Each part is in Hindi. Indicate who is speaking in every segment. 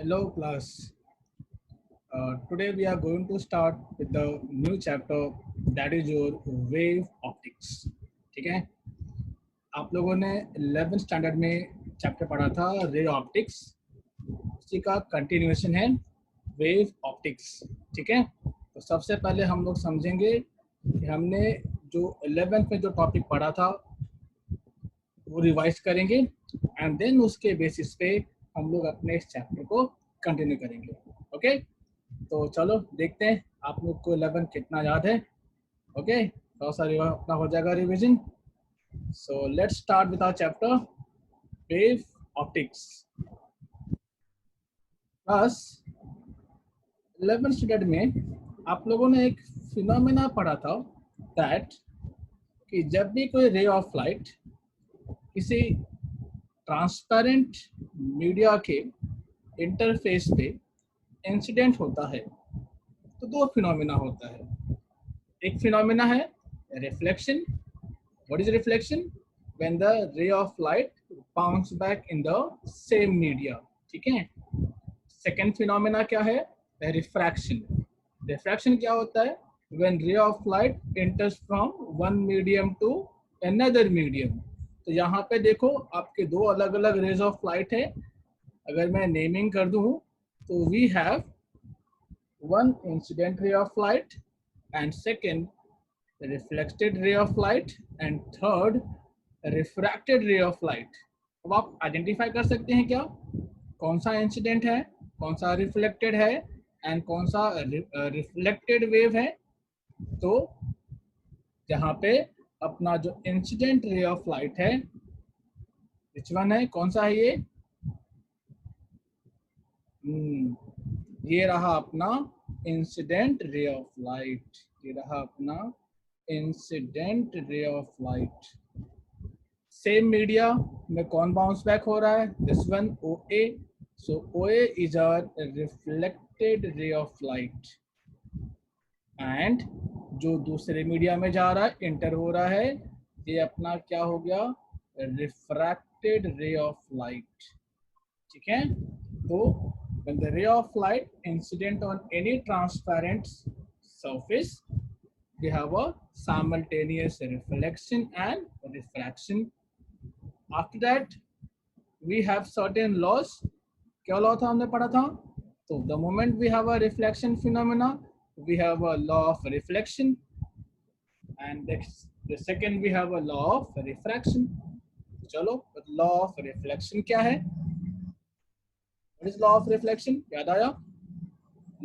Speaker 1: Hello class. Today we are going to start with the new chapter that is your wave optics. ठीक है, आप लोगों ने 11th स्टैंडर्ड में चैप्टर पढ़ा था रे ऑप्टिक्स, उसी का कंटिन्यूएशन है वेव ऑप्टिक्स. ठीक है, तो सबसे पहले हम लोग समझेंगे कि हमने जो 11th में जो टॉपिक पढ़ा था वो रिवाइज करेंगे एंड देन उसके बेसिस पे हम लोग अपने इस चैप्टर को कंटिन्यू करेंगे. ओके, तो चलो देखते हैं आप लोग को 11 कितना याद है. ओके, थोड़ा सा अपना हो जाएगा revision. So let's start with our chapter wave optics. Plus 11 standard में आप लोगों ने एक फिनोमेना पढ़ा था दैट कि जब भी कोई रे ऑफ लाइट किसी ट्रांसपेरेंट मीडिया के इंटरफेस पे इंसिडेंट होता है तो दो फिनोमेना होता है. एक फिनोमेना है reflection. What is reflection? When the ray of light bounce back in the same media. ठीक है. सेकेंड फिनोमेना क्या है? रिफ्रैक्शन. रिफ्रैक्शन क्या होता है? When ray of light enters from one medium to another medium. तो यहाँ पे देखो आपके दो अलग अलग रेज ऑफ लाइट है. अगर मैं नेमिंग कर दूं तो we have one incident ray of light and second reflected ray of light and third refracted ray of light. अब आप आइडेंटिफाई कर सकते हैं क्या कौन सा इंसिडेंट है, कौन सा रिफ्लेक्टेड है एंड कौन सा रिफ्लेक्टेड वेव है. तो जहाँ पे अपना जो इंसिडेंट रे ऑफ लाइट है विच वन है, कौन सा है ये रहा अपना इंसिडेंट रे ऑफ लाइट. ये रहा अपना incident ray of light. Same media में कौन बाउंस बैक हो रहा है? This one OA. So OA is a reflected ray of light and जो दूसरे मीडिया में जा रहा है इंटर हो रहा है ये अपना क्या हो गया? Refracted ray of light. ठीक है. तो when the ray of light incident on any transparent surface we have a simultaneous reflection and refraction. After that we have certain laws. क्या law था हमने पढ़ा था? तो the moment we have a reflection phenomena we have a law of reflection and the second we have a law of refraction. चलो law of reflection क्या है? What is law of reflection? याद आया?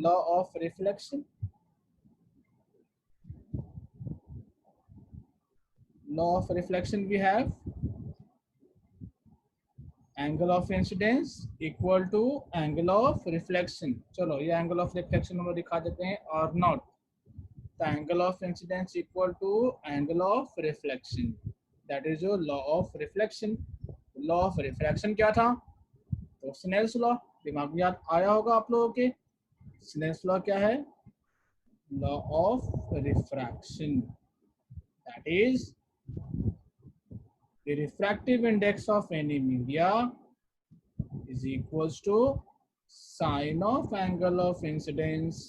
Speaker 1: Law of reflection. Law of reflection we have angle of incidence equal to angle of reflection. चलो ये angle of reflection हम दिखा देते हैं or not. The angle of incidence equal to angle of reflection. That is your law of reflection. Law of refraction क्या था? तो स्नेल्स लॉ दिमाग में याद आया होगा आप लोगों के. स्नेल्स लॉ क्या है? Law of refraction. That is the refractive index of any media is equals to sine of angle of incidence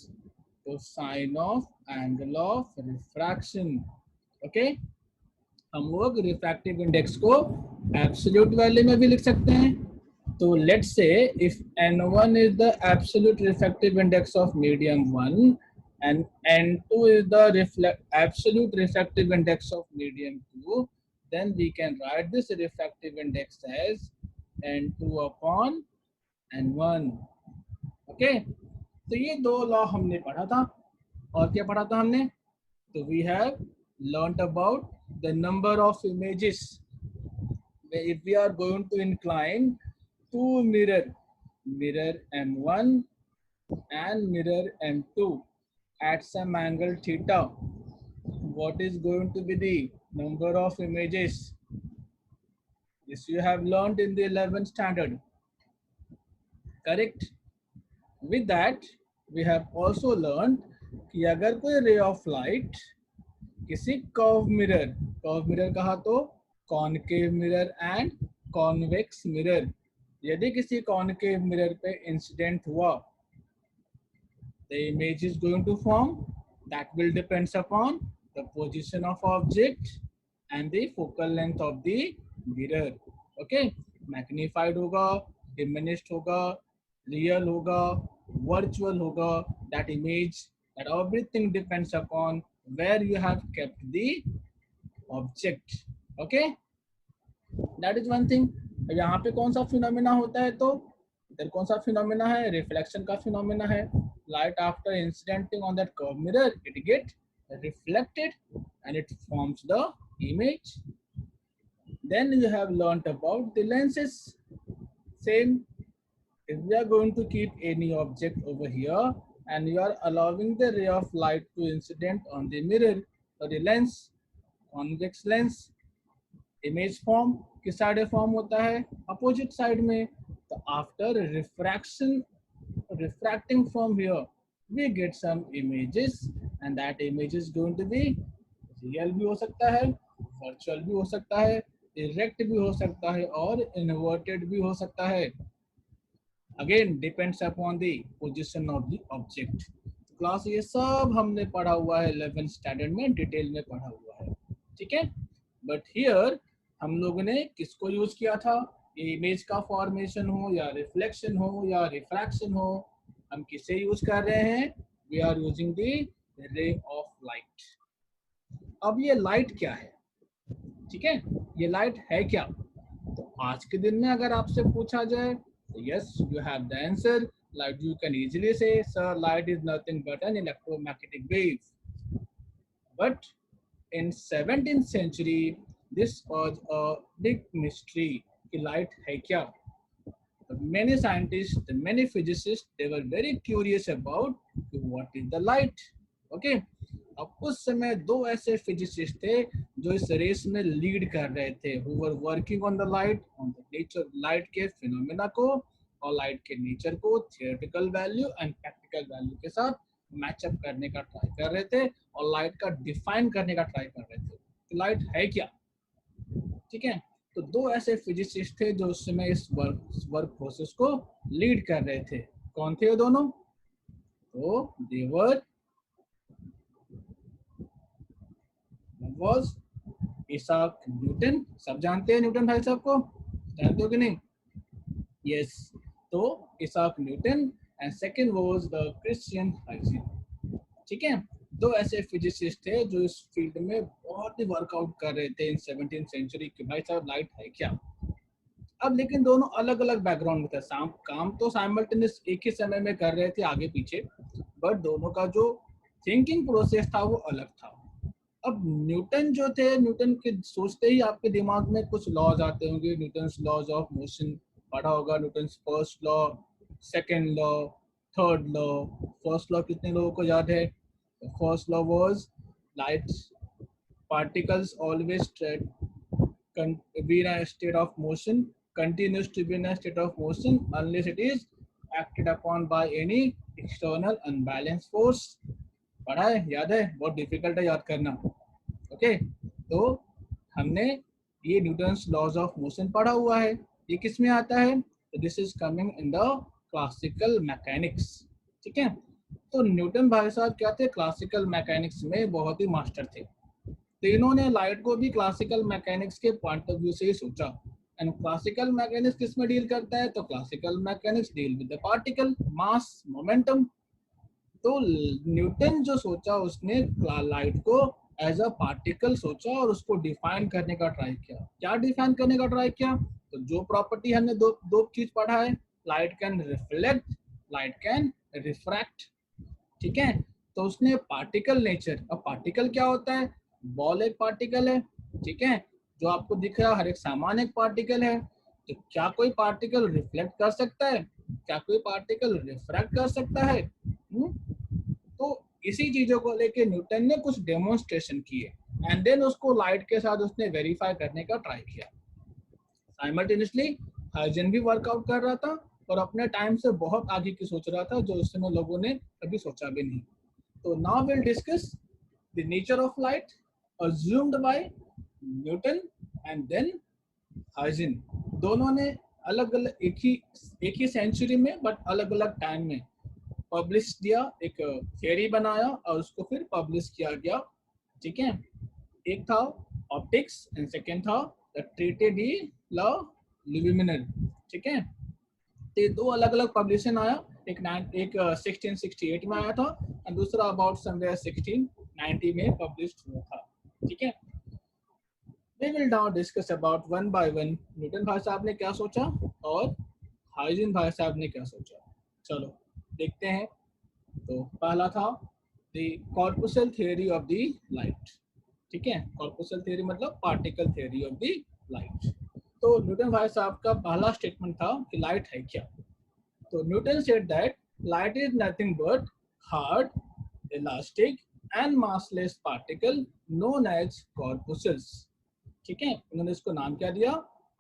Speaker 1: to sine of angle of refraction. Okay, हम लोग रिफ्रैक्टिव इंडेक्स को एब्सोल्यूट वैल्यू में भी लिख सकते हैं. तो let's say if N1 is the absolute refractive index of medium 1 and N2 is the absolute refractive index of medium 2, then we can write this refractive index as N2 upon N1. Okay, तो ये दो लॉ हमने पढ़ा था. और क्या पढ़ा था हमने? तो we have learnt about the number of images if we are going to incline two mirror M1 and mirror M2 at some angle theta. What is going to be the number of images? This you have learned in the 11th standard. Correct. With that we have also learned कि अगर कोई ray of light किसी curve mirror कहा तो concave mirror and convex mirror. यदि किसी कॉनकेव मिरर पे इंसिडेंट हुआ, the image is going to form. That will depends upon the position of object and the focal length of the mirror. Okay, magnified होगा, diminished होगा, real होगा, virtual होगा. That image, that everything depends upon where you have kept the object. Okay, that is one thing. यहाँ पे कौन सा फिनोमेना होता है, तो इधर कौन सा फिनोमेना है, रिफ्लेक्शन का फिनोमेना है. Light after incidenting on that curved mirror, it get reflected and it forms the image. Then you have learnt about the lenses. Same, if we are going to keep any object over here and you are allowing the ray of light to incident on the mirror, so the lens, convex lens, image form किस साइड में फॉर्म होता है, अपोजिट साइड में. तो after refraction, refracting from here we get some images and that image is going to be real भी हो सकता है, वर्चुअल भी हो सकता है, डायरेक्ट भी हो सकता है और इन्वर्टेड भी हो सकता है. Again depends upon the position of the object. Class ये सब हमने पढ़ा हुआ है 11th स्टैंडर्ड में, डिटेल में पढ़ा हुआ है. ठीक है, बट हियर हम लोगों ने किसको यूज किया था, इमेज का फॉर्मेशन हो या रिफ्लेक्शन हो या रिफ्रैक्शन हो, हम किसे यूज कर रहे हैं, we are using the ray of light. अब ये लाइट क्या है, ठीक है, ये लाइट है क्या. तो आज के दिन में अगर आपसे पूछा जाए तो yes you have the answer. Light, you can easily say sir light is nothing but an electromagnetic wave. But in 17th century this was a big mystery कि light है क्या. Many scientists, many physicists, they were very curious about what is the light. Okay, अब उस समय दो ऐसे फिजिसिस्ट थे जो इस रेस में लीड कर रहे थे, who were working on the light, on the nature light के फिनोमेना को और लाइट के नेचर को theoretical value and practical value के साथ मैचअप करने का ट्राई कर रहे थे और लाइट का डिफाइन करने का ट्राई कर रहे थे कि लाइट है क्या. ठीक है, तो दो ऐसे फिजिसिस्ट थे जो उस समय इस वर्क प्रोसेस को लीड कर रहे थे. कौन थे ये दोनों, तो दे वर वाज इसाक न्यूटन. सब जानते हैं न्यूटन भाई साहब को, जानते हो कि नहीं, यस. तो Isaac Newton and second was the Christiaan Huygens. ठीक है, दो ऐसे फिजिसिस्ट थे जो इस फील्ड में बहुत ही वर्कआउट कर रहे थे इन 17th सेंचुरी कि भाई साहब लाइट है क्या. अब लेकिन दोनों अलग अलग बैकग्राउंड में थे, काम तो साइमल्टेनियस एक ही समय में कर रहे थे आगे पीछे, बट दोनों का जो थिंकिंग प्रोसेस था वो अलग था. अब न्यूटन जो थे, न्यूटन के सोचते ही आपके दिमाग में कुछ लॉज आते होंगे, न्यूटन्स लॉज ऑफ मोशन पढ़ा होगा, Newton's first law, second law, third law. First law कितने लोगों को याद है, first law was light particles always be in a state of motion, continues to be in a state of motion unless it is acted upon by any external unbalanced force. पढ़ा है, याद है, बहुत डिफिकल्ट है याद करना. ओके, तो हमने ये न्यूटन्स लॉज ऑफ मोशन पढ़ा हुआ है. ये किस में आता है, this is coming in the classical mechanics. ठीक है, तो न्यूटन भाई साहब क्या थे, क्लासिकल मैकेनिक्स में बहुत ही मास्टर थे. तो इन्होंने लाइट को भी क्लासिकल मैकेनिक्स के पॉइंट ऑफ व्यू से ही सोचा. एंड क्लासिकल मैकेनिक्स किस में डील करता है, तो classical mechanics deal with the particle, mass, momentum. तो न्यूटन जो सोचा उसने लाइट को एज अ पार्टिकल सोचा और उसको डिफाइन करने का ट्राई किया. क्या डिफाइन करने का ट्राई किया, तो जो प्रॉपर्टी हमने दो चीज पढ़ा है, light can reflect, light can refract. ठीक है, तो उसने पार्टिकल नेचर, अब पार्टिकल क्या होता है, बॉल एक पार्टिकल है. ठीक है, जो आपको दिख रहा है हर एक सामान एक पार्टिकल है. तो क्या कोई पार्टिकल रिफ्लेक्ट कर सकता है, क्या कोई पार्टिकल रिफ्रैक्ट कर सकता है. तो इसी चीजों को लेके न्यूटन ने कुछ डेमोन्स्ट्रेशन किए एंड देन उसको लाइट के साथ उसने वेरीफाई करने का ट्राई किया. साइमल्टेनियसली हाइजेन भी वर्कआउट कर रहा था और अपने टाइम से बहुत आगे की सोच रहा था जो उस समय लोगों ने कभी सोचा भी नहीं. तो now will discuss the nature of light assumed by Newton and then Huygens. दोनों ने अलग अलग एक ही सेंचुरी में बट अलग अलग टाइम में पब्लिश किया, एक थियरी बनाया और उसको फिर पब्लिश किया गया। ठीक है, एक था ऑप्टिक्स एंड सेकेंड था द ट्रीटे डी ला ल्यूमिनर। ठीक है, तो ये दो अलग अलग पब्लिशन आया, एक 1668 में आया था और दूसरा अबाउट समवेयर 1690 में पब्लिश हुआ था। ठीक है, we will now discuss about one by one Newton भाई साहब ने क्या सोचा और हाइजेन भाई साहब ने क्या सोचा। चलो देखते हैं। तो पहला था the corpuscular theory of the light. ठीक है, कॉर्पुसल थ्योरी मतलब particle theory of the light. तो न्यूटन भाई साहब का पहला स्टेटमेंट था कि लाइट है क्या। तो Newton said that light is nothing but hard, elastic and massless particle known as corpuscles. ठीक है, उन्होंने इसको नाम क्या दिया,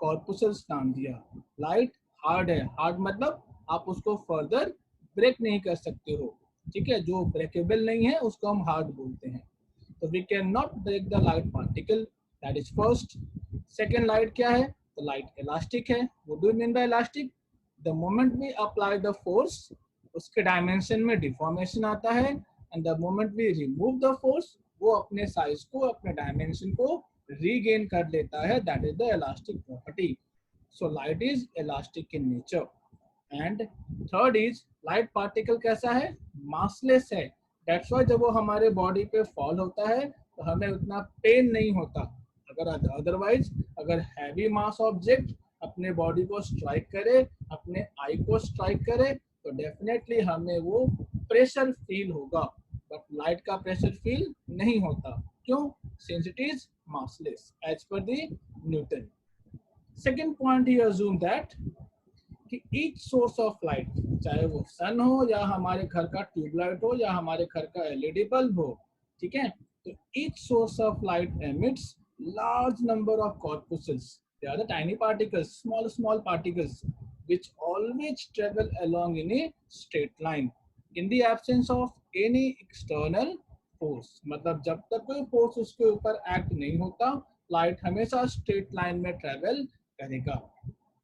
Speaker 1: कॉर्पुसल्स नाम दिया। लाइट हार्ड है, हार्ड मतलब आप उसको फर्दर ब्रेक नहीं कर सकते हो। ठीक है, जो ब्रेकेबल नहीं है उसको हम हार्ड बोलते हैं। तो we can not break the light particle, that is first. Second, light क्या है, तो लाइट इलास्टिक है। What do you mean by elastic, the moment we apply the force उसके डायमेंशन में डिफॉर्मेशन आता है and the moment we remove the force वो अपने साइज को अपने डायमेंशन को रीगेन कर लेता है, that is the elastic property. So light is elastic in nature. And third is light particle कैसा है, मासलेस है। दैट्स व्हाई जब वो हमारे बॉडी पे फॉल होता है तो हमें उतना पेन नहीं होता। अगर अदरवाइज अगर हैवी मास ऑब्जेक्ट अपने बॉडी को स्ट्राइक करे, अपने आई को स्ट्राइक करे तो डेफिनेटली हमें वो प्रेशर फील होगा, बट लाइट का प्रेशर फील नहीं होता। क्यों, since it is massless as per the Newton. Second point, he assumed that कि each source of light, चाहे वो सन हो या हमारे घर का ट्यूबलाइट हो या हमारे घर का एलईडी बल्ब हो, ठीक है, तो each source of light emits large number of corpuscles. They are the tiny particles, small particles which always travel along in a straight line in the absence of any external force. मतलब जब तक कोई फोर्स उसके ऊपर एक्ट नहीं होता लाइट हमेशा स्ट्रेट लाइन में ट्रेवल करेगा।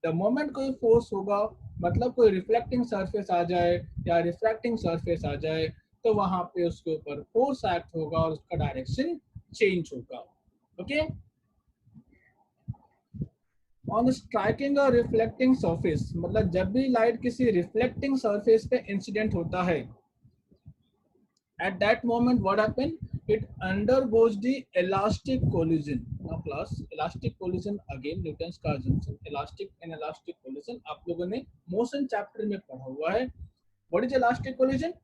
Speaker 1: द मोमेंट कोई फोर्स होगा, मतलब कोई रिफ्लेक्टिंग सरफेस आ जाए या रिफ्रैक्टिंग सरफेस आ जाए तो वहां पे उसके ऊपर फोर्स एक्ट होगा और उसका डायरेक्शन चेंज होगा। Okay, on striking a reflecting surface, मतलब जब भी लाइट किसी रिफ्लेक्टिंग सरफेस पे इंसिडेंट होता है, at that moment what happened, it undergoes the elastic collision. Now class, elastic collision again Newton's का assumption, elastic and elastic collision आप लोगों ने मोशन चैप्टर में पढ़ा हुआ है। what is elastic collision?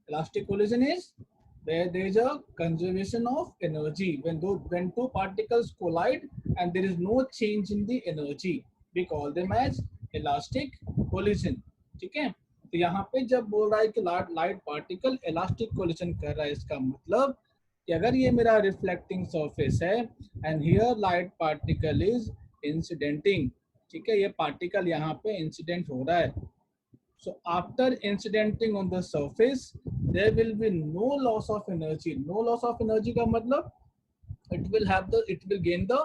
Speaker 1: Elastic collision is where there is a conservation of energy when two particles collide and there is no change in the energy, we call them as elastic collision। ठीक है, तो यहाँ पे जब बोल रहा है कि लाइट पार्टिकल इलास्टिक कोलिशन कर रहा है, इसका मतलब कि अगर ये मेरा रिफ्लेक्टिंग सरफेस है and here light particle is incidenting, ठीक है, ये पार्टिकल यहाँ पे इंसिडेंट हो रहा है। So after incidenting on the surface there will be no loss of energy. No loss of energy का मतलब it will gain the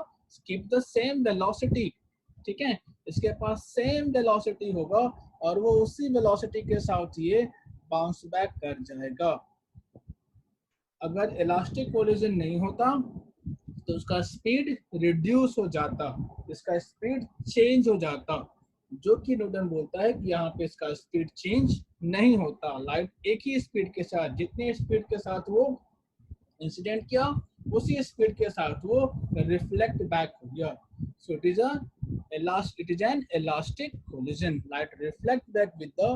Speaker 1: keep the same velocity। ठीक है, इसके पास सेम वेलोसिटी होगा और वो उसी वेलोसिटी के साथ ये बाउंस बैक कर जाएगा। अगर इलास्टिक कोलिजन नहीं होता तो उसका स्पीड रिड्यूस हो जाता, इसका स्पीड चेंज हो जाता, जो कि न्यूटन बोलता है कि यहाँ पे इसका स्पीड चेंज नहीं होता। लाइट एक ही स्पीड के साथ, जितने स्पीड के साथ वो इंसिडेंट किया उसी स्पीड के साथ वो रिफ्लेक्ट बैक हो गया। So it is an elastic collision. Light reflect back with the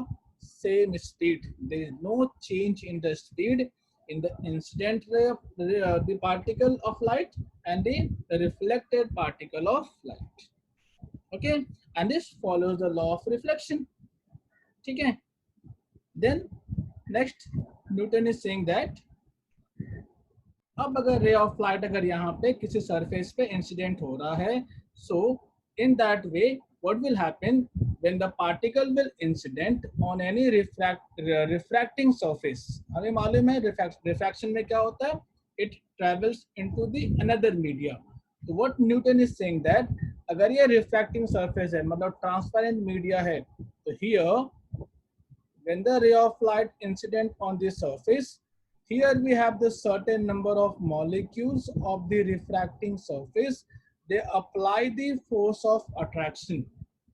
Speaker 1: same speed. There is no change in the speed in the incident ray of the particle of light and the reflected particle of light. Okay, and this follows the law of reflection. ठीक है, then next Newton is saying that अब अगर रे ऑफ लाइट अगर यहाँ पे किसी सरफेस पे इंसिडेंट हो रहा है, so in that way what will happen when the particle will incident on any refracting surface. हमें मालूम है रिफ्रैक्शन में क्या होता है, it travels into the another media. तो what Newton is saying that अगर ये रिफ्रैक्टिंग सरफेस है मतलब ट्रांसपेरेंट मीडिया है, तो here when the ray of light incident on the surface, here we have the certain number of molecules of the refracting surface, they apply the force of attraction,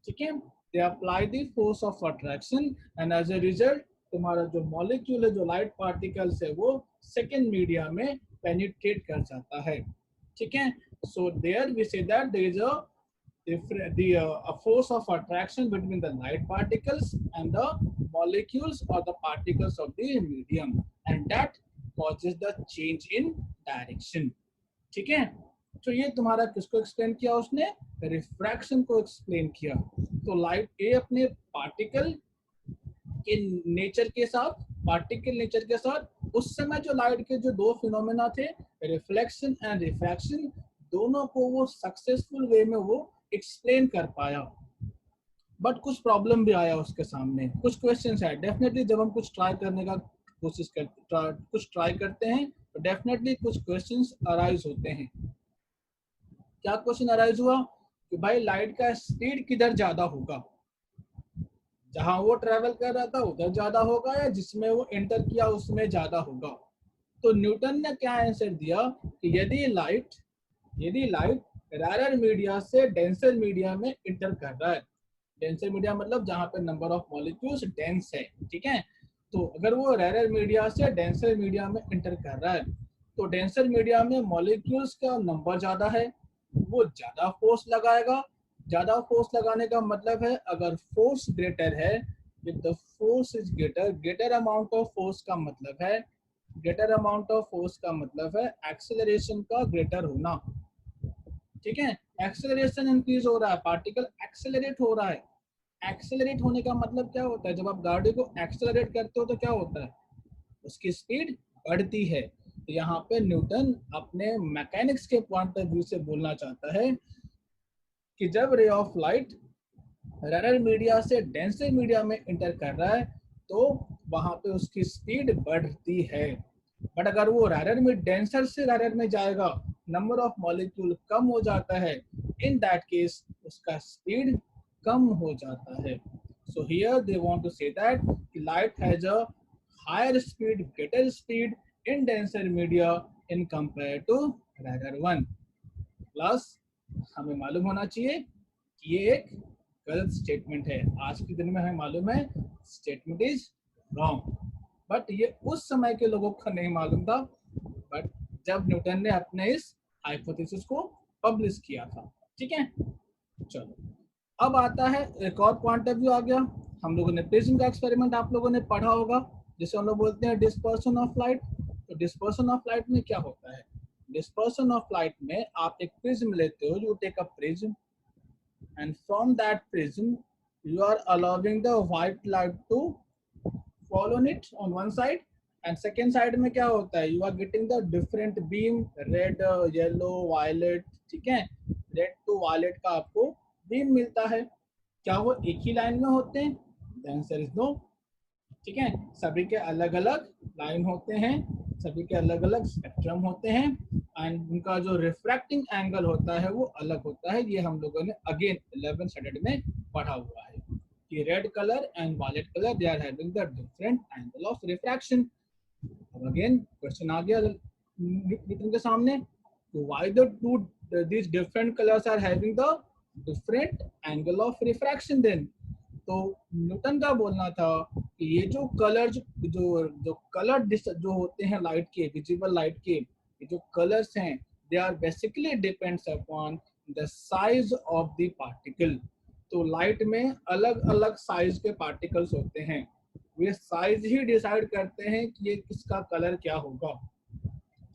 Speaker 1: ठीक है, they apply the force of attraction and as a result तुम्हारा जो मॉलिक्यूल है, जो लाइट पार्टिकल्स है, वो सेकेंड मीडिया में पेनिट्रेट कर जाता है, ठीक है. So there we say that there is a force of attraction between the light particles and the molecules or the particles of the medium, and that causes the change in direction. ठीक है, तो ये तुम्हारा किसको एक्सप्लेन किया उसने, रिफ्रैक्शन को एक्सप्लेन किया. तो लाइट ए अपने पार्टिकल के नेचर के साथ, पार्टिकल नेचर के साथ, उस समय जो लाइट के जो दो फिनोमेना थे, रिफ्लेक्शन एंड रिफ्रैक्शन, दोनों को वो सक्सेसफुल वे में वो एक्सप्लेन कर पाया. बट कुछ प्रॉब्लम भी आया उसके सामने, कुछ क्वेश्चंस है. डेफिनेटली जब हम कुछ ट्राई करने का कोशिश करते, कुछ ट्राई करते हैं, तो डेफिनेटली कुछ क्वेश्चंस अराइज होते हैं. क्या क्वेश्चन अराइज हुआ कि भाई लाइट का स्पीड किधर ज्यादा होगा, जहां वो ट्रेवल कर रहा था उधर ज्यादा होगा या जिसमें वो एंटर किया उसमें ज्यादा होगा. तो न्यूटन ने क्या आंसर दिया कि यदि लाइट रारर मीडिया से डेंसर मीडिया में इंटर कर रहा है, डेंसर मीडिया मतलब जहां पे नंबर ऑफ मॉलिक्यूल्स डेंस है, ठीक है, तो अगर वो रारर मीडिया से डेंसर मीडिया में इंटर कर रहा है, तो डेंसर मीडिया में मॉलिक्यूल्स का नंबर ज्यादा है, वो ज्यादा फोर्स लगाएगा. ज्यादा फोर्स लगाने का मतलब है अगर फोर्स ग्रेटर है, with the force is greater amount of force का मतलब है, ग्रेटर अमाउंट ऑफ फोर्स का मतलब है एक्सेलरेशन का ग्रेटर होना, ठीक है. एक्सेलरेशन इंक्रीज हो रहा है, पार्टिकल एक्सेलरेट हो रहा है. एक्सेलरेट होने का मतलब क्या होता है, जब आप गाड़ी को एक्सेलरेट करते हो तो क्या होता है, उसकी स्पीड बढ़ती है. तो यहाँ पे न्यूटन अपने मैकेनिक्स के पॉइंट ऑफ व्यू से बोलना चाहता है कि जब रे ऑफ लाइट रैरर मीडिया से डेंसर मीडिया में इंटर कर रहा है, तो वहां पे उसकी स्पीड बढ़ती है. बट अगर वो रैरर में डेंसर से रैरर में जाएगा, नंबर ऑफ मॉलिक्यूल कम हो जाता है, इन दैट केस उसका स्पीड कम हो जाता है. So here they want to say that light has a higher speed, greater speed in denser media in compare to rarer one. Plus हमें मालूम होना चाहिए कि ये एक गलत स्टेटमेंट है. आज के दिन में हमें मालूम है स्टेटमेंट इज रॉन्ग, बट ये उस समय के लोगों को नहीं मालूम था, बट जब न्यूटन ने अपने इस हाइपोथेसिस को पब्लिश किया था, ठीक है. चलो अब आता है एक और पॉइंट ऑफ व्यू आ गया. हम लोगों ने प्रिज्म का एक्सपेरिमेंट आप लोगों ने पढ़ा होगा, जिसे हम लोग बोलते हैं डिस्पर्सन ऑफ लाइट. तो डिस्पर्सन ऑफ लाइट में क्या होता है, डिस्पर्सन ऑफ लाइट में आप एक प्रिज्म लेते हो, you take a prism and from that prism you are allowing the white light to fall on it on one side, and second side में क्या होता है, you are getting the different beam, red, yellow, violet, ठीक है, red to violet का आपको बीम मिलता है. क्या वो एक ही लाइन में होते हैं, the answer is no, ठीक है. सभी के अलग अलग लाइन होते हैं, सभी के अलग अलग स्पेक्ट्रम होते हैं, एंड उनका जो रिफ्रैक्टिंग एंगल होता है वो अलग होता है. ये हम लोगों ने अगेन 11th स्टैंडर्ड में पढ़ा हुआ है कि red colour and violet colour they are having the different angle of refraction. अब अगेन क्वेश्चन आ गया न्यूटन के सामने, why the two these different colours are having the different angle of refraction then. तो न्यूटन का बोलना था कि ये जो कलर जो कलर जो होते हैं लाइट के, विजिबल लाइट के, ये जो कलर्स हैं, they are basically depends upon the size of the particle. तो लाइट में अलग अलग साइज के पार्टिकल्स होते हैं, वे साइज ही डिसाइड करते हैं कि ये किसका कलर क्या होगा,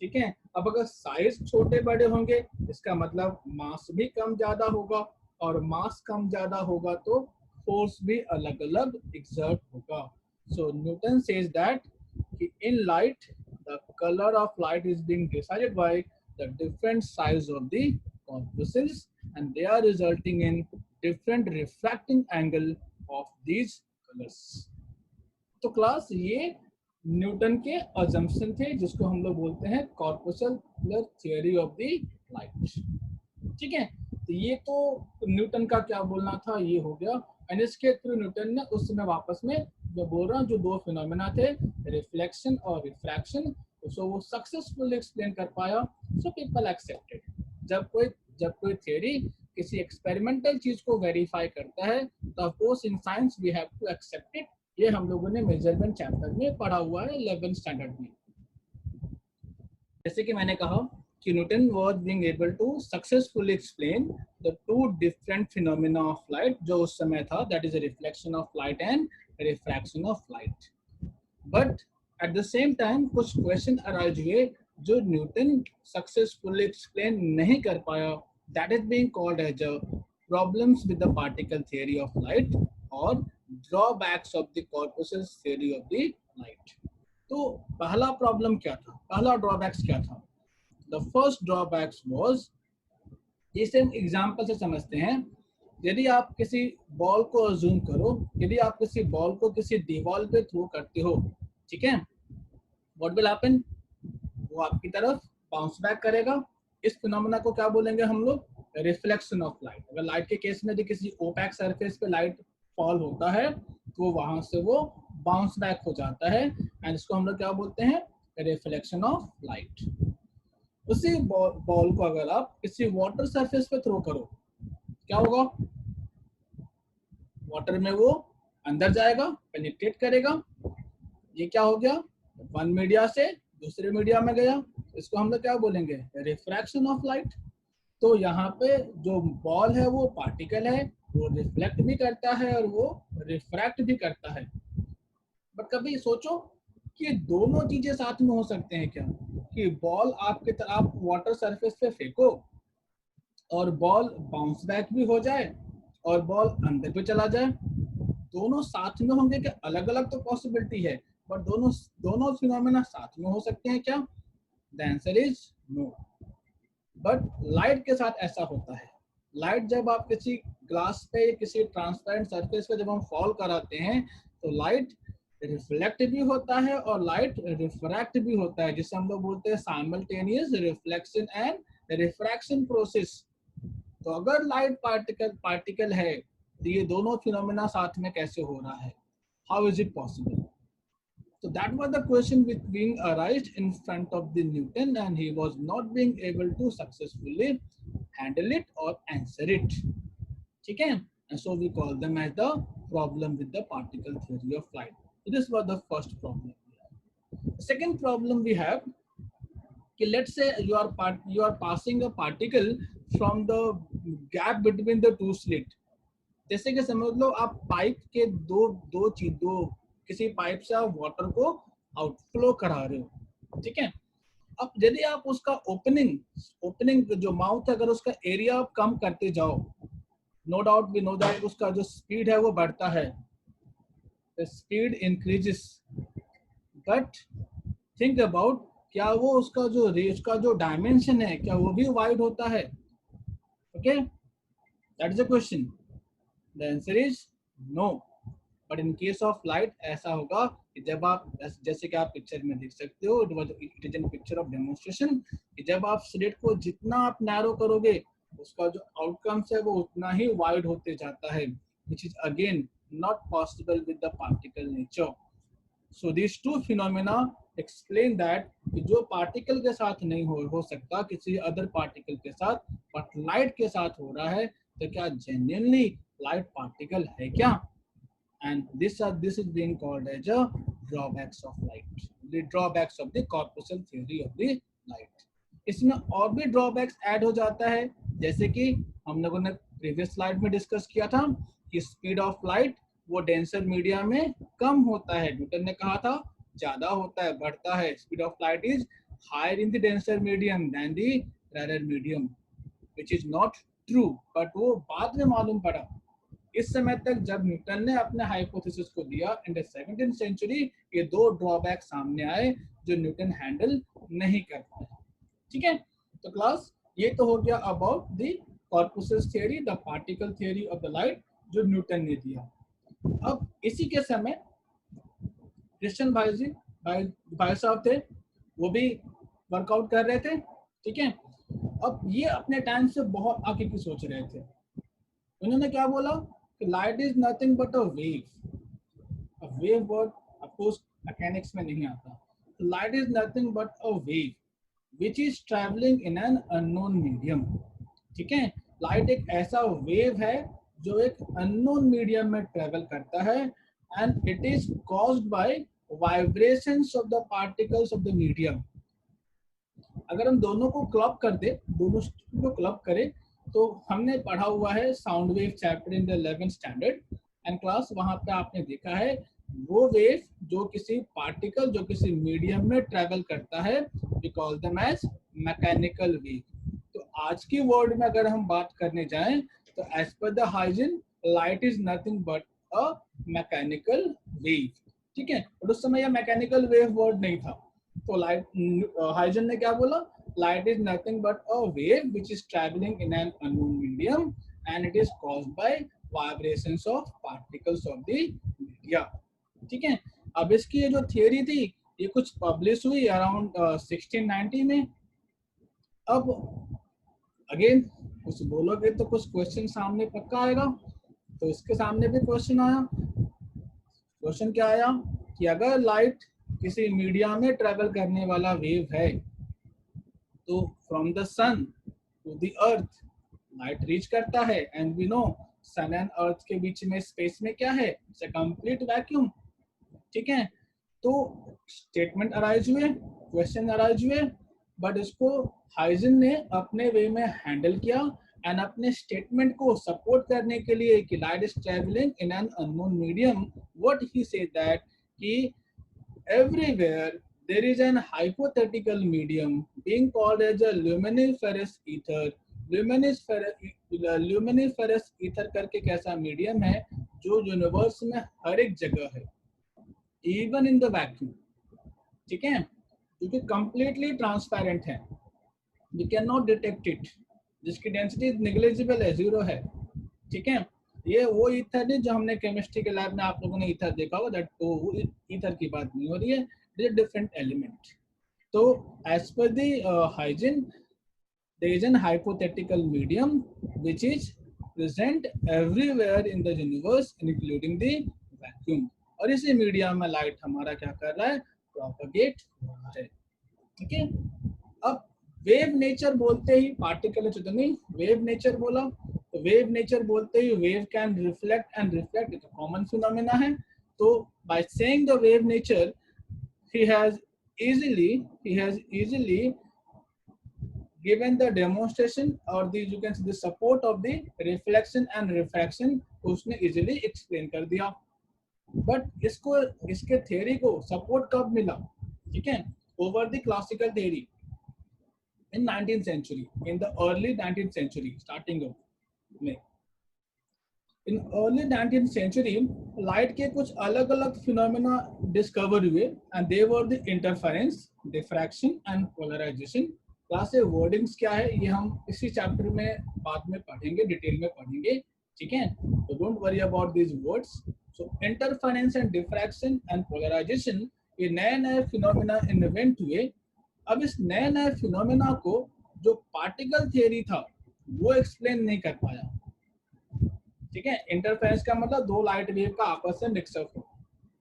Speaker 1: ठीक है. अब अगर साइज छोटे बड़े होंगे इसका मतलब मास भी कम ज्यादा होगा, और मास कम ज्यादा होगा तो फोर्स भी अलग अलग एक्सर्ट होगा. So Newton says that in light the color of light is being decided by the different size of the corpuscles, and they are resulting in different refracting angle of these colors. तो क्लास ये न्यूटन के अजम्पशन थे, जिसको हम लोग बोलते हैं कॉर्पuscle थियरी ऑफ द लाइट, ठीक है. तो ये तो न्यूटन का क्या बोलना था ये हो गया। एंड इसके थ्रू न्यूटन ने उस समय वापस में जो बोल रहा हूँ जो दो फिनोमेना थे रिफ्लेक्शन और रिफ्रैक्शन, सो वो सक्सेसफुली एक्सप्लेन कर पाया। So people accepted. जब कोई थ्योरी किसी एक्सपेरिमेंटल चीज को वेरीफाई करता है तो of course in science we have to accept it. ये हम लोगों ने मेजरमेंट चैप्टर में पढ़ा हुआ है 11th स्टैंडर्ड में। जैसे कि मैंने कहा कि Newton was being able to successfully explain the two different phenomena of light जो उस समय था, that is a reflection of light and a refraction of light. But at the same time कुछ question arise हुए जो न्यूटन सक्सेसफुली एक्सप्लेन नहीं कर पाया, that is being called as a problems with the particle theory of light or drawbacks of the corpuscles theory of the light. तो पहला प्रॉब्लम क्या था, पहला ड्रॉबैक्स क्या था? द फर्स्ट ड्रॉबैक्स वाज, इसे हम एग्जांपल से समझते हैं। यदि आप किसी बॉल को अज्यूम करो, यदि आप किसी बॉल को किसी दीवार पे थ्रो करते हो, ठीक है, व्हाट विल हैपन, वो आपकी तरफ बाउंस बैक करेगा। इस फिनोमेना को क्या बोलेंगे हम लोग? Reflection of light. अगर लाइट के केस में यदि किसी ओपैक सरफेस पे लाइट फॉल होता है तो वहां से वो बाउंस बैक हो जाता है एंड इसको हम लोग क्या बोलते हैं? Reflection of light. उसी बॉल को अगर आप किसी वाटर सरफेस पे थ्रो करो, क्या होगा? वाटर में वो अंदर जाएगा, पेनिट्रेट करेगा। ये क्या हो गया? वन मीडिया से दूसरे मीडिया में गया, इसको हम लोग क्या बोलेंगे? Refraction of light. तो यहाँ पे जो बॉल है वो पार्टिकल है, वो रिफ्लेक्ट भी करता है और वो रिफ्रैक्ट भी करता है। बट कभी सोचो कि दोनों चीजें साथ में हो सकते हैं क्या? कि बॉल आपके तरफ आप वाटर सरफेस पे फेंको और बॉल बाउंस बैक भी हो जाए और बॉल अंदर भी चला जाए। दोनों साथ में होंगे क्या? अलग अलग तो पॉसिबिलिटी है, बट दोनों फिनोमेना साथ में हो सकते हैं क्या? The answer is no. But light के साथ ऐसा होता है। लाइट जब आप किसी ग्लास पे किसी ट्रांसपेरेंट सरफेस पे जब हम फॉल कराते हैं तो लाइट रिफ्लेक्ट भी होता है और लाइट रिफ्रैक्ट भी होता है, जिसे हम लोग बोलते हैं simultaneous reflection and refraction process. तो अगर लाइट पार्टिकल है तो ये दोनों फिनोमेना साथ में कैसे हो रहा है? How is it possible? So that was the question which being arised in front of the Newton and he was not being able to successfully handle it or answer it. ठीक है? And so we call them as the problem with the particle theory of light. So this was the first problem. The second problem we have, let's say you are passing a particle from the gap between the two slit. जैसे कि समझ लो आप पाइप के दो किसी पाइप से आप वाटर को आउटफ्लो करा रहे हो, ठीक है। अब यदि आप उसका ओपनिंग जो माउथ है अगर उसका एरिया आप कम करते जाओ, no doubt we know that उसका जो स्पीड है वो बढ़ता है, the speed increases. But think about, क्या वो उसका जो डायमेंशन है क्या वो भी वाइड होता है? Okay, that is a question. The answer is no. But in case of light ऐसा होगा कि जब आप जैसे कि आप पिक्चर में देख सकते हो, it is an picture of demonstration, कि जब आप स्लिट को जितना आप नैरो करोगे उसका जो आउटकम्स है वो उतना ही वाइड होते जाता है, which is again not possible with the particle nature. So these two phenomena explain that कि जो पार्टिकल के साथ नहीं हो सकता किसी अदर पार्टिकल के साथ, बट लाइट के साथ हो रहा है, तो क्या जेन्युइनली लाइट पार्टिकल है क्या? And this is being called as a drawbacks of light, the drawbacks of the corpuscle theory of the light. इसमें और भी ड्रॉबैक्स ऐड हो जाता है, जैसे कि हम लोगों ने प्रीवियस स्लाइड में डिस्कस किया था कि स्पीड ऑफ लाइट वो डेंसर मीडिया में कम होता है। न्यूटन ने कहा था ज्यादा होता है, बढ़ता है। Speed of light is higher in the denser medium than the rare medium, which is not true, but वो बाद में मालूम पड़ा। इस समय तक जब न्यूटन ने अपने हाइपोथेसिस को दिया इन द 17th सेंचुरी, ये दो ड्रॉबैक सामने आए जो न्यूटन हैंडल नहीं कर पाया। ठीक है, तो क्लास ये तो हो गया about the corpuscles theory, the particle theory of the light जो न्यूटन ने दिया। अब इसी के समय क्रिश्चियन भाई साहब थे, वो भी वर्कआउट कर रहे थे, ठीक है। अब ये अपने टाइम से बहुत आगे की सोच रहे थे। उन्होंने क्या बोला कि light is nothing but a wave. अब वेव वर्ड ऑफकोर्स मैकेनिक्स में नहीं आता। Light is nothing but a wave which is travelling in an unknown medium. ठीक है, लाइट एक ऐसा वेव है जो एक अननोन मीडियम में ट्रेवल करता है and it is caused by vibrations of the particles of the medium. अगर हम दोनों को क्लब कर दे, दोनों को क्लब करें, तो हमने पढ़ा हुआ है sound wave chapter in the 11th standard and class, वहां पे आपने देखा है वो वेव जो किसी पार्टिकल जो किसी मीडियम में ट्रेवल करता है we call them as mechanical wave. तो आज की वर्ड में अगर हम बात करने जाएं तो as per the Huygens light is nothing but a mechanical wave. ठीक है, और उस समय यह मैकेनिकल वेव वर्ड नहीं था। तो लाइट हाइजन ने क्या बोला, light is nothing but a wave which is travelling in an unknown medium and it is caused by vibrations of particles of the media. ठीक है, अब इसकी ये जो थियरी थी ये कुछ पब्लिश हुई अराउंड 1690 में। अब अगेन कुछ बोलोगे तो कुछ क्वेश्चन सामने पक्का आएगा, तो इसके सामने भी क्वेश्चन आया। क्वेश्चन क्या आया कि अगर लाइट किसी मीडिया में ट्रेवल करने वाला वेव है तो from the sun to the earth light reach करता है and we know sun and earth के बीच में स्पेस में क्या है, इट्स अ कंप्लीट वैक्यूम। ठीक है, तो स्टेटमेंट अराइज हुए, क्वेश्चन अराइज हुए, बट इसको हाइजन ने अपने वे में हैंडल किया एंड अपने स्टेटमेंट को सपोर्ट करने के लिए कि light is travelling in an unknown medium, what he said that कि everywhere there is an hypothetical medium being called as a luminiferous ether। luminiferous ether करके कैसा मीडियम है जो यूनिवर्स में हर एक जगह है, इवन इन द वैक्यूम। ठीक है, जो कि कंप्लीटली ट्रांसपेरेंट है, we can not detect it, जिसकी डेंसिटी नेग्लिजिबल है, जीरो है। ठीक है, ये वो ईथर है जो हमने केमिस्ट्री के लैब में आप लोगों ने ईथर देखा होगा, दैट वो ईथर की बात नहीं हो रही है, इट इज डिफरेंट एलिमेंट। तो as per the Huygens there is an hypothetical medium which is present everywhere in the universe including the vacuum, और इसी मीडियम में लाइट हमारा क्या कर रहा है, प्रोपगेट हो रहा है। ठीक है, अब वेव नेचर बोलते ही पार्टिकल तो नहीं, वेव नेचर बोला तो वेव नेचर बोलते ही wave can reflect and reflect, it common phenomena है। तो by saying the wave nature he has easily given the demonstration or the you can see the support of the reflection and refraction, उसने easily explain कर दिया। बट इसको इसके थ्योरी को सपोर्ट कब मिला, ठीक है, over the classical theory in 19th century, in the early 19th century starting of में। in early 19th century light के कुछ अलग अलग फिनोमेना डिस्कवर हुए and they were the interference, diffraction and polarisation. Class से वर्डिंग्स क्या है ये हम इसी चैप्टर में बाद में पढ़ेंगे, डिटेल में पढ़ेंगे। ठीक है, तो don't worry about this words. So interference and diffraction and polarisation ये नए नए फिनोमेना इन्वेंट हुए। अब इस नए नए फिनोमेना को जो पार्टिकल थियरी था वो एक्सप्लेन नहीं कर पाया। ठीक है, इंटरफेरेंस का मतलब दो लाइट वेव का आपस में मिक्सअप हो,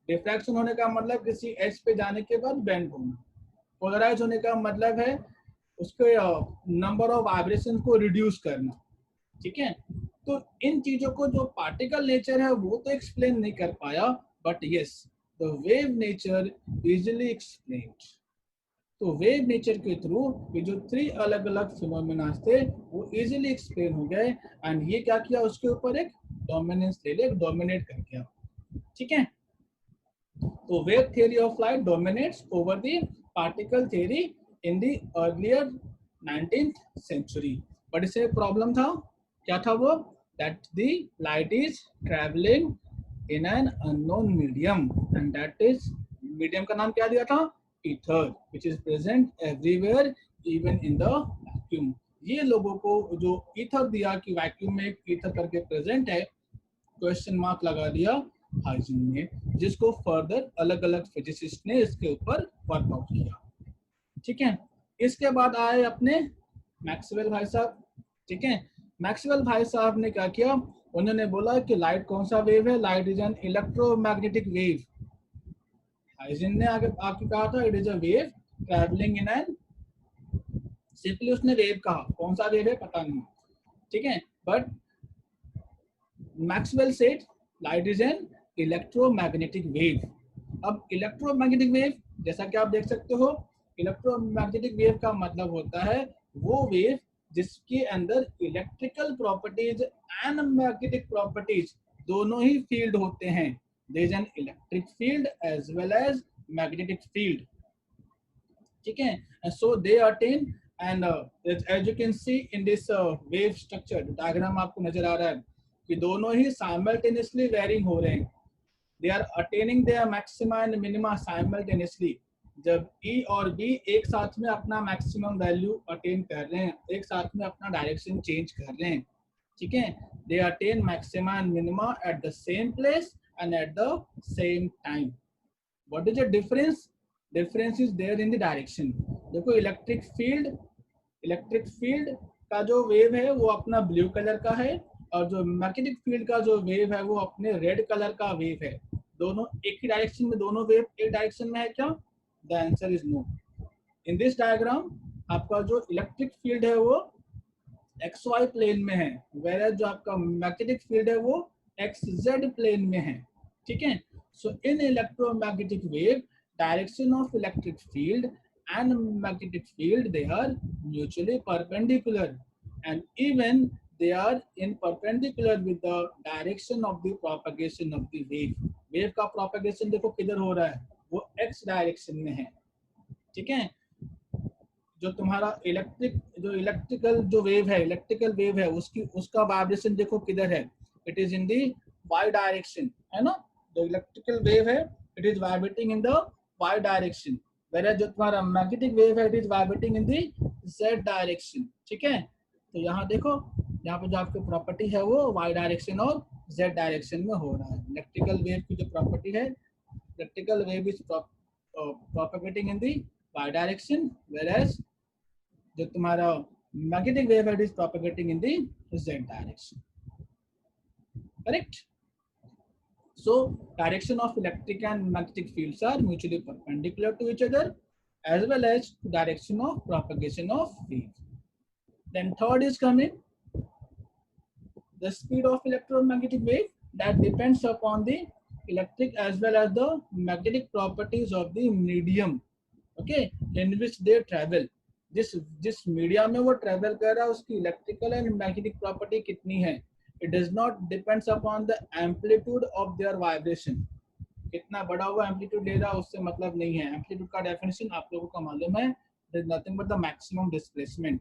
Speaker 1: डिफ्रैक्शन होने का मतलब किसी एज पे जाने के बाद बेंड होना, पोलराइज होने का मतलब है उसके नंबर ऑफ वाइब्रेशन को रिड्यूस करना। ठीक है, तो इन चीजों को जो पार्टिकल नेचर है वो तो एक्सप्लेन नहीं कर पाया, but yes the wave nature easily explained. तो वेव नेचर के थ्रू ये जो 3 अलग अलग फिनोमेना थे वो इजीली एक्सप्लेन हो गए एंड ये क्या किया, उसके ऊपर एक डोमिनेंस ले लिया, डोमिनेट कर गया। ठीक है, तो wave theory of light dominates over the particle theory in the earlier 19th century। But इसे प्रॉब्लम था, क्या था वो, that the light is travelling in an unknown medium and that is, medium का नाम क्या दिया था, ether which is present everywhere even in the vacuum। ये लोगों को जो ईथर दिया कि वैक्यूम में एक ईथर करके प्रेजेंट है, क्वेश्चन मार्क लगा दिया हाइजन ने, जिसको फर्दर अलग अलग फिजिसिस्ट ने इसके ऊपर वर्कआउट किया। ठीक है, इसके बाद आए अपने मैक्सवेल भाई साहब, ठीक है। मैक्सवेल भाई साहब ने क्या किया, उन्होंने बोला कि लाइट कौन सा वेव है, light is an electromagnetic wave. Huygens ने आगे आपको कहा था it is a wave travelling in an, simply उसने वेव कहा, कौन सा वेव है पता नहीं, ठीक है, but Maxwell said light is an electromagnetic wave. अब इलेक्ट्रोमैग्नेटिक वेव जैसा कि आप देख सकते हो, इलेक्ट्रोमैग्नेटिक वेव का मतलब होता है वो वेव जिसके अंदर electrical properties and magnetic properties दोनों ही फील्ड होते हैं। There is an electric field as well as magnetic field, ठीक है। So they attain and as you can see in this wave structure, diagram आपको नजर आ रहा है कि दोनों ही साइमल्टेनियसली वेरिंग हो रहे हैं, they are attaining their maxima and minima simultaneously. जब E और B एक साथ में अपना मैक्सिमम वैल्यू अटेन कर रहे हैं, एक साथ में अपना डायरेक्शन चेंज कर रहे हैं, ठीक है, they attain maxima and minima at the same place and at the same time. What is the difference? Difference is there in the direction. देखो इलेक्ट्रिक फील्ड का जो वेव है वो अपना ब्लू कलर का है, और जो मैग्नेटिक फील्ड का जो वेव है वो अपने रेड कलर का वेव है। दोनों एक ही डायरेक्शन में, दोनों वेव एक डायरेक्शन में है क्या? The answer is no. In this diagram आपका जो इलेक्ट्रिक फील्ड है वो XY प्लेन में है, वेयर जो आपका मैग्नेटिक फील्ड है वो XZ प्लेन में है, ठीक है। So in electromagnetic wave direction of electric field and magnetic field they are mutually perpendicular, and even they are in perpendicular with the direction of the propagation of the wave. wave का propagation देखो किधर हो रहा है, वो x डायरेक्शन में है, ठीक है। जो तुम्हारा इलेक्ट्रिकल वेव है उसका वाइब्रेशन देखो किधर है, it is in the y direction, है ना। जो इलेक्ट्रिकल वेव है it is vibrating in the y direction, where जो तुम्हारा मैग्नेटिक वेव है it is vibrating in the z direction, ठीक है। तो यहाँ देखो, यहाँ पे जो आपकी प्रॉपर्टी है वो y डायरेक्शन और z डायरेक्शन में हो रहा है। इलेक्ट्रिकल वेव की जो प्रॉपर्टी है, electrical wave is propagating in the y direction, whereas जो तुम्हारा मैग्नेटिक वेव है is propagating in the z direction, correct. So direction of electric and magnetic fields are mutually perpendicular to each other as well as direction of propagation of wave. Then third is coming the speed of electromagnetic wave that depends upon the electric as well as the magnetic properties of the medium, okay, in which they travel. जिस मीडिया में वो ट्रेवल कर रहा है उसकी इलेक्ट्रिकल एंड मैग्नेटिक प्रॉपर्टी कितनी है, it does not depends upon the amplitude of their vibration. कितना बड़ा हुआ एम्पलीट्यूड ले रहा है उससे मतलब नहीं है। एम्पलीट्यूड का डेफिनेशन आप लोगों को मालूम है, it is nothing but the maximum displacement,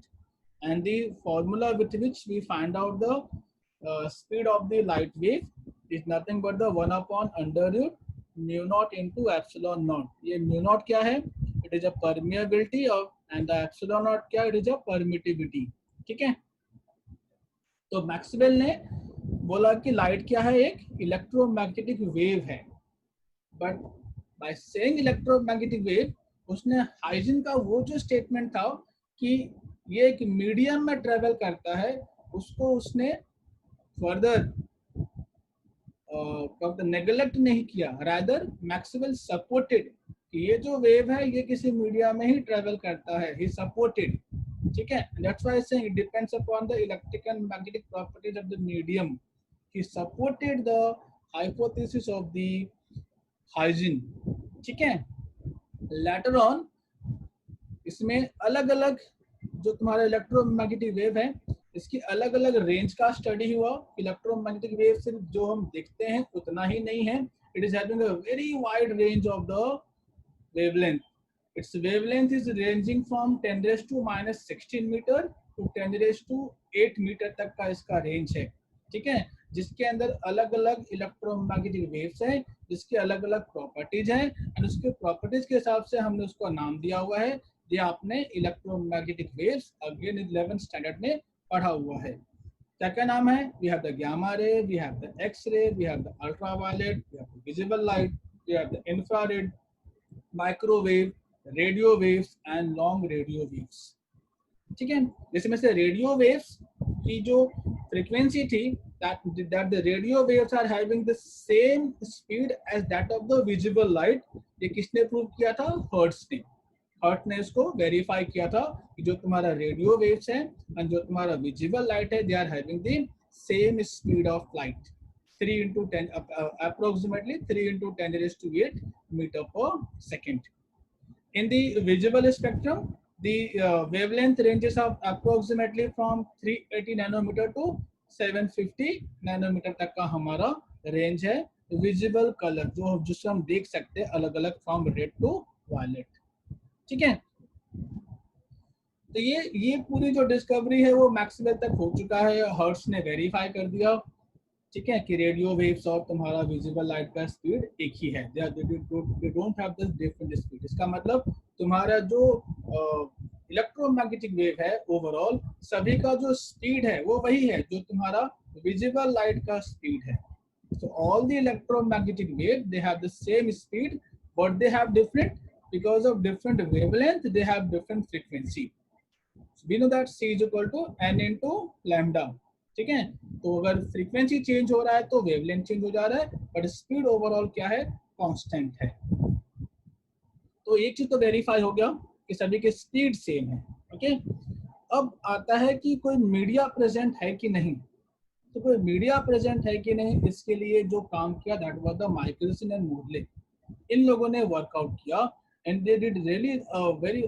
Speaker 1: and the formula with which we find out the speed of the light wave is nothing but the 1 upon under root mu naught into epsilon naught। ये mu naught क्या है, it is a permeability of, and the epsilon naught क्या, it is a permittivity, ठीक है। तो मैक्सवेल ने बोला कि लाइट क्या है, एक इलेक्ट्रोमैग्नेटिक वेव है, but by saying electromagnetic wave उसने हाइजन का वो जो स्टेटमेंट था कि ये एक मीडियम में ट्रेवल करता है, उसको उसने फर्दर नेग्लेक्ट नहीं किया, रादर मैक्सवेल सपोर्टेड कि ये जो वेव है ये किसी मीडिया में ही ट्रेवल करता है, ही सपोर्टेड, ठीक है। That's why saying it depends upon the electric and magnetic properties of the medium, he supported the hypothesis of the Huygens, ठीक है। लेटर ऑन इसमें अलग अलग जो तुम्हारा इलेक्ट्रोमैग्नेटिक वेव है इसकी अलग अलग रेंज का स्टडी हुआ। इलेक्ट्रोमैग्नेटिक वेव सिर्फ जो हम देखते हैं उतना ही नहीं है, it is having a very wide range of the wavelength. Its wavelength is ranging from 10⁻16 metre to 10⁸ metre तक का इसका रेंज है, ठीक है, जिसके अंदर अलग अलग इलेक्ट्रोमैग्नेटिक वेव्स हैं जिसकी अलग अलग प्रॉपर्टीज हैं, एंड उसके प्रॉपर्टीज के हिसाब से हमने उसको नाम दिया हुआ है। ये आपने electromagnetic waves again 11th standard में पढ़ा हुआ है। क्या क्या नाम है, we have the gamma ray, we have the X ray, we have the ultraviolet, we have the visible light, we have the infrared, microwave, radio waves and long radio waves. ठीक है, जिसमें से रेडियो वेव्स की जो फ्रीक्वेंसी थी that the radio waves are having the same speed as that of the visible light, ये किसने प्रूव किया था? हर्ट्ज ने। हर्ट्ज ने इसको वेरीफाई किया था कि जो तुम्हारा रेडियो वेव्स है और जो तुम्हारा विजिबल लाइट है, they are having the same speed of light, 3 into 10 approximately 3 into 10 raised to 8 meter per second. In the visible spectrum, the wavelength ranges of approximately from 380 nanometer to 750 nanometre तक का हमारा रेंज है विजिबल कलर, जो जिससे हम देख सकते हैं अलग अलग फ्रॉम रेड टू वायलेट। ठीक है, तो ये पूरी जो डिस्कवरी है वो मैक्सवेल तक हो चुका है, हर्ट्ज ने वेरीफाई कर दिया। ठीक है, कि रेडियो वेव्स और तुम्हारा विजिबल लाइट का स्पीड एक ही है, they don't have the different speed. इसका मतलब तुम्हारा जो इलेक्ट्रोमैग्नेटिक वेव है ओवरऑल सभी का जो स्पीड है वो वही है जो तुम्हारा विजिबल लाइट का स्पीड है। So all the electromagnetic wave, they have the same speed, but they have different, because of different wavelength, they have different frequency. So we know that C is equal to n into lambda. ठीक है, तो अगर फ्रीक्वेंसी चेंज हो रहा है तो वेवलेंथ चेंज हो जा रहा है, बट स्पीड ओवरऑल क्या है? कांस्टेंट है। तो एक चीज तो वेरीफाई हो गया कि सभी के स्पीड सेम है। ओके, अब आता है कि कोई मीडिया प्रेजेंट है कि नहीं। तो कोई मीडिया प्रेजेंट है कि नहीं, इसके लिए जो काम किया that was the Michelson and Morley. इन लोगों ने वर्कआउट किया and they did really very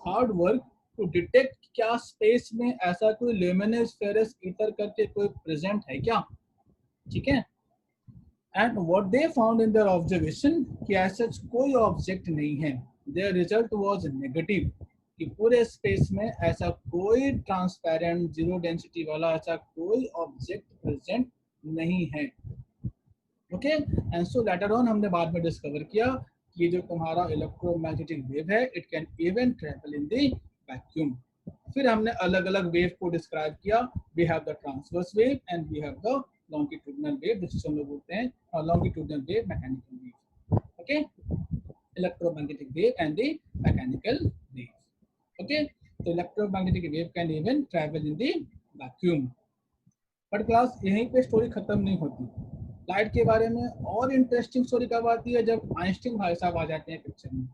Speaker 1: hard work to detect क्या स्पेस में ऐसा कोई ल्यूमिनस फेरस ईथर करके कोई प्रेजेंट है क्या। ठीक है, and what they found in their observation कि ऐसा कोई ऑब्जेक्ट नहीं है। देयर रिजल्ट वाज नेगेटिव, कि पूरे स्पेस में ऐसा कोई ट्रांसपेरेंट जीरो डेंसिटी वाला ऐसा कोई ऑब्जेक्ट प्रेजेंट नहीं है। Okay, and so later on हमने बाद में डिस्कवर किया कि जो तुम्हारा इलेक्ट्रोमैग्नेटिक वेव है it can even travel in the vacuum. फिर हमने अलग अलग वेव को डिस्क्राइब किया। We have the transverse wave and we have the longitudinal wave, जिसे हम लोग बोलते हैं longitudinal wave, mechanical wave. Okay, electromagnetic wave and the mechanical wave. Okay, so electromagnetic wave can even travel in the vacuum. But class यहीं पे स्टोरी खत्म नहीं होती। लाइट के बारे में और इंटरेस्टिंग स्टोरी कब आती है? जब आइंस्टीन भाई साहब आ जाते हैं पिक्चर में।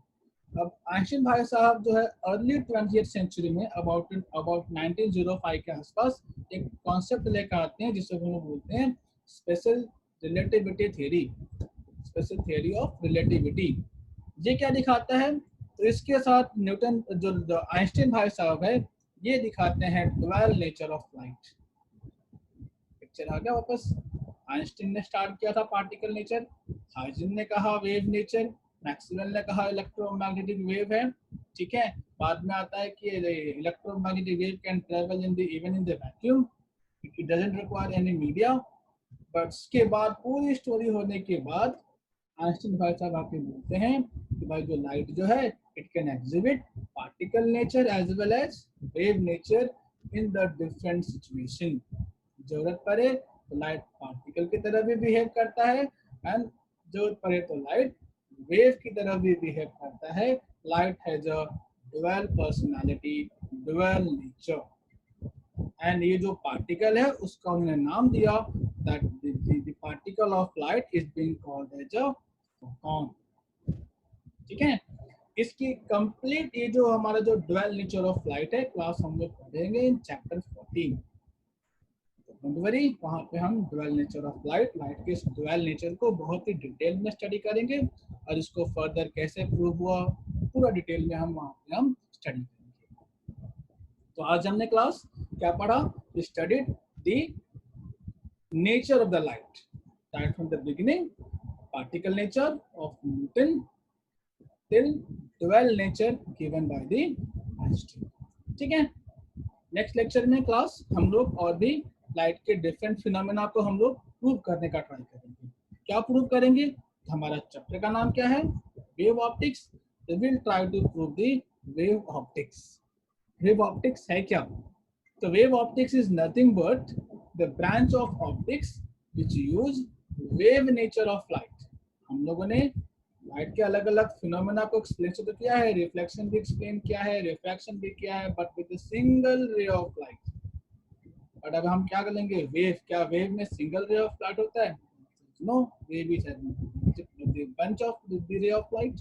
Speaker 1: अब आइंस्टीन भाई साहब जो है अर्ली 20th सेंचुरी में अबाउट 1905 के आसपास एक कॉन्सेप्ट लेकर आते हैं जिसे हम लोग बोलते हैं special relativity theory, special theory of relativity. ये क्या दिखाता है? तो इसके साथ न्यूटन जो आइंस्टीन भाई साहब है ये दिखाते हैं dual nature of light. Picture आ गया वापस। आइंस्टीन ने स्टार्ट किया था पार्टिकल नेचर, हाइजेंस ने कहा वेव नेचर, मैक्सवेल ने कहा इलेक्ट्रोमैग्नेटिक वेव है। ठीक है, बाद में आता है कि electromagnetic wave can travel in the even in the vacuum, it doesn't require any media. But उसके बाद पूरी स्टोरी होने के बाद आइंस्टीन भाई साहब आके बोलते हैं कि भाई जो लाइट जो है it can exhibit particle nature as well as wave nature in the different situation. जरूरत पड़े तो लाइट पार्टिकल की तरह भी बिहेव करता है एंड जरूरत पड़े तो लाइट वेव की तरह भी बिहेव करता है। Light has a dual personality, dual nature. And ये जो पार्टिकल है उसका उन्होंने नाम दिया that the particle of light is being called as a photon. ठीक है, इसकी कंप्लीट ये जो हमारा जो ड्वेल नेचर ऑफ लाइट है क्लास हम लोग पढ़ेंगे इन चैप्टर 14। डोंट वरी, वहां पे हम dual nature of light, light के इस ड्वेल नेचर को बहुत ही डिटेल में स्टडी करेंगे और इसको फर्दर कैसे प्रूव हुआ पूरा डिटेल में हम वहां पे हम स्टडी करेंगे। तो आज हमने क्लास क्या पढ़ा? We studied the nature of the light, right from the beginning particle nature of Newton till dual nature given by the Einstein। ठीक है, नेक्स्ट लेक्चर में क्लास हम लोग और भी लाइट के डिफरेंट फिनोमेना को हम लोग प्रूव करने का ट्राई करेंगे। क्या प्रूव करेंगे? हमारा चैप्टर का नाम क्या है? Wave optics. We will try to prove the wave optics. Wave optics है क्या? तो wave optics is nothing but the branch of optics which use wave nature of light. हम लोगों ने लाइट के अलग अलग फिनोमेना को एक्सप्लेन तो किया है, रिफ्लेक्शन भी एक्सप्लेन किया है, रिफ्रैक्शन भी किया है, बट विद सिंगल रे ऑफ लाइट। बट अब हम क्या करेंगे, वेव, क्या वेव में सिंगल रे ऑफ लाइट होता है? No, wave is bunch of the ray of light.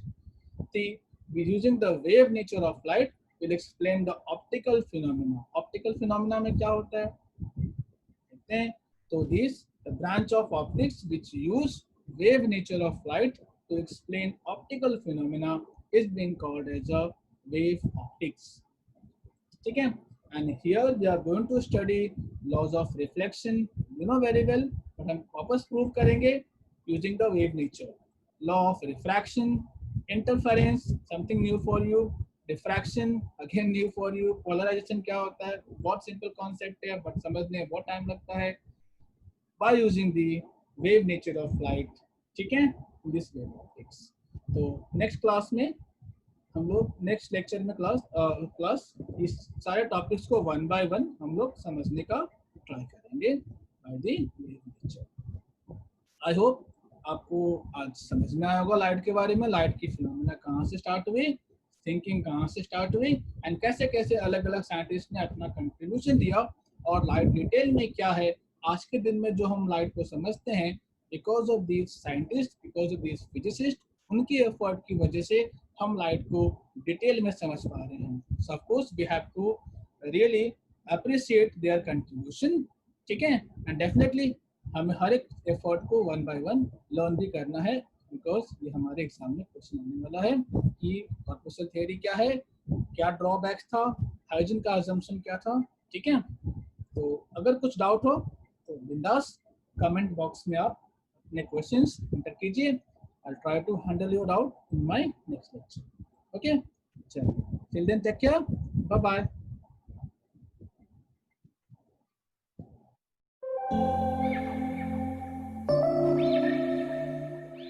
Speaker 1: See, we using the wave nature of light will explain the optical phenomena. Optical phenomena में क्या होता है देखते हैं। तो this the branch of optics which use wave nature of light to explain optical phenomena is being called as a wave optics. ठीक है, and here we are going to study laws of reflection, you know very well, but हम वापस प्रूव करेंगे using the wave nature. Law of refraction, interference, something new for you, diffraction again new for you, polarization क्या होता है, बहुत सिंपल कॉन्सेप्ट है बट समझने बहुत टाइम लगता है, by using the wave nature of light, ठीक है, this wave optics. तो नेक्स्ट क्लास में हम लोग, नेक्स्ट लेक्चर में क्लास इस सारे टॉपिक्स को वन बाय वन हम लोग समझने का ट्राई करेंगे by the wave nature. I hope आपको आज समझ में आया होगा लाइट के बारे में, लाइट की फिनोमेना कहाँ से स्टार्ट हुई, थिंकिंग कहाँ से स्टार्ट हुई, एंड कैसे कैसे अलग अलग साइंटिस्ट ने अपना कंट्रीब्यूशन दिया, और लाइट डिटेल में क्या है। आज के दिन में जो हम लाइट को समझते हैं, because of these scientist, because of these physicist, उनकी एफर्ट की वजह से हम लाइट को डिटेल में समझ पा रहे हैं। So of course we have to really appreciate their contribution, ठीक है, एंड डेफिनेटली हमें हर एक एफर्ट को वन बाय वन लर्न भी करना है, बिकॉज ये हमारे एग्जाम में क्वेश्चन आने वाला है कि कॉर्पस्कुलर थ्योरी क्या है, क्या ड्रॉबैक्स था, हाइजीन का अजम्पशन क्या था, ठीक है। तो अगर कुछ डाउट हो तो बिंदास कमेंट बॉक्स में आप अपने क्वेश्चंस एंटर कीजिए। I'll try to handle your doubt in my next lecture. Okay? Till then, take care. Bye bye.